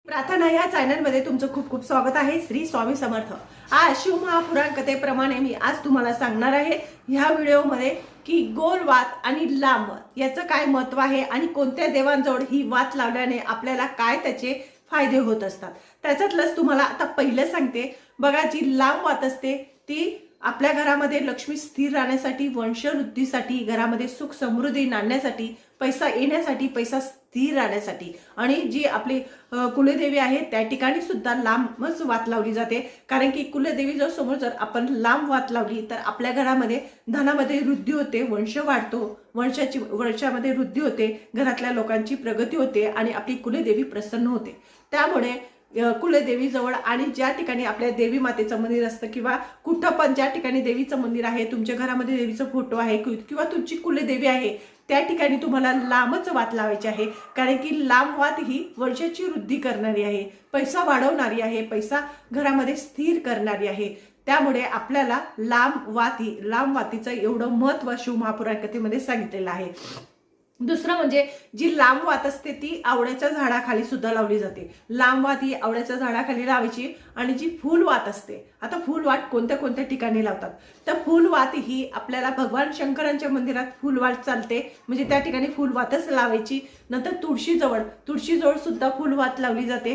प्रार्थना या चॅनलमध्ये तुमचं खूप खूप स्वागत आहे। श्री स्वामी समर्थ। आज शिवमहापुराण कथेप्रमाणे मी आज तुम्हाला सांगणार आहे ह्या व्हिडिओमध्ये की गोल वात आणि लांब वात याचं काय महत्त्व आहे आणि कोणत्या देवांजवळ ही वात लावल्याने आपल्याला काय त्याचे फायदे होत असतात। त्याच्यातलंच तुम्हाला आता पहिलं सांगते बघा, जी लांब वात असते ती आपल्या घरामध्ये लक्ष्मी स्थिर राहण्यासाठी, वंशवृद्धीसाठी, घरामध्ये सुख समृद्धी नांदण्यासाठी, पैसा येण्यासाठी, पैसा स्थिर राहण्यासाठी आणि जी आपली कुलदेवी आहे त्या ठिकाणी सुद्धा लांबच वात लावली जाते। कारण की कुलदेवी जर समोर जर आपण लांब वात लावली तर आपल्या घरामध्ये धनामध्ये वृद्धी होते, वंश वाढतो, वर्षामध्ये वृद्धी होते, घरातल्या लोकांची प्रगती होते आणि आपली कुलदेवी प्रसन्न होते। त्यामुळे कुलदेवी जवळ आणि ज्या ठिकाणी आपल्या देवी मातेचं मंदिर असतं किंवा कुठं पण ज्या ठिकाणी देवीचं मंदिर आहे, तुमच्या घरामध्ये देवीचा फोटो आहे किंवा तुमची कुलदेवी आहे त्या ठिकाणी तुम्हाला लांबच वात लावायची आहे। कारण की लांब वात ही वर्षाची वृद्धी करणारी आहे, पैसा वाढवणारी आहे, पैसा घरामध्ये स्थिर करणारी आहे। त्यामुळे आपल्याला लांब वातीचं एवढं महत्त्व शिवमहापुराण कथेमध्ये सांगितलेलं आहे। दुसरं म्हणजे जी लांब वात असते ती आवळ्याच्या झाडाखाली सुद्धा लावली जाते। लांब वात ही आवळ्याच्या झाडाखाली लावायची आणि जी फुलवात असते, आता फुलवात कोणत्या कोणत्या ठिकाणी लावतात तर फुलवात ही आपल्याला भगवान शंकरांच्या मंदिरात फुलवात चालते, म्हणजे त्या ठिकाणी फुलवातच लावायची। नंतर तुळशीजवळ सुद्धा फुलवात लावली जाते।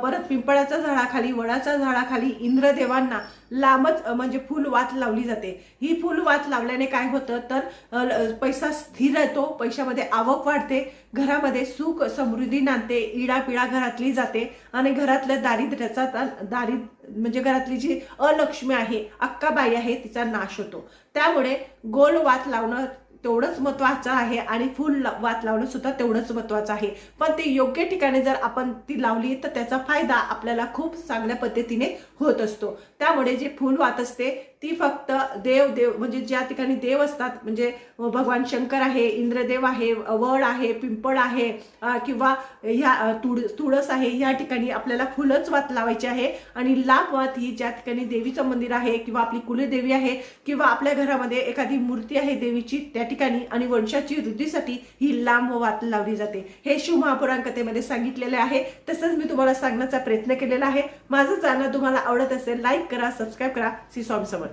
परत पिंपळाच्या झाडाखाली, वडाच्या झाडाखाली इंद्रदेवांना लांबच म्हणजे फुलवात लावली जाते। ही फुलवात लावल्याने काय होतं तर पैसा स्थिर येतो, पैशामध्ये आवक वाढते, घरामध्ये सुख समृद्धी नांदते, इडापिडा घरातली जाते आणि घरातल्या म्हणजे घरातली जी अलक्ष्मी आहे, अक्काबाई आहे, तिचा नाश होतो। त्यामुळे गोल वात लावणं तेवढंच महत्त्वाचं आहे आणि फुल वात लावणं सुद्धा तेवढंच महत्त्वाचं आहे। पण ते योग्य ठिकाणी जर आपण ती लावली तर त्याचा फायदा आपल्याला खूप चांगल्या पद्धतीने होत असतो। त्यामुळे जे फुल वात असते ती फक्त देव म्हणजे ज्या ठिकाणी देव असतात, म्हणजे भगवान शंकर आहे, इंद्रदेव आहे, वड आहे, पिंपळ आहे किंवा ह्या तुळस आहे, ह्या ठिकाणी आपल्याला फुलच वात लावायची आहे। आणि लांब वात ही ज्या ठिकाणी देवीचं मंदिर आहे किंवा आपली कुलदेवी आहे किंवा आपल्या घरामध्ये एखादी मूर्ती आहे देवीची त्या ठिकाणी आणि वंशाची वृद्धीसाठी ही लांब वात लावली जाते। हे शिवमहापुराण कथेमध्ये सांगितलेले आहे। तसंच मी तुम्हाला सांगण्याचा प्रयत्न केलेला आहे। माझं चॅनल तुम्हाला आवडत असेल लाईक करा, सबस्क्राईब करा। श्री स्वामी समर्थ।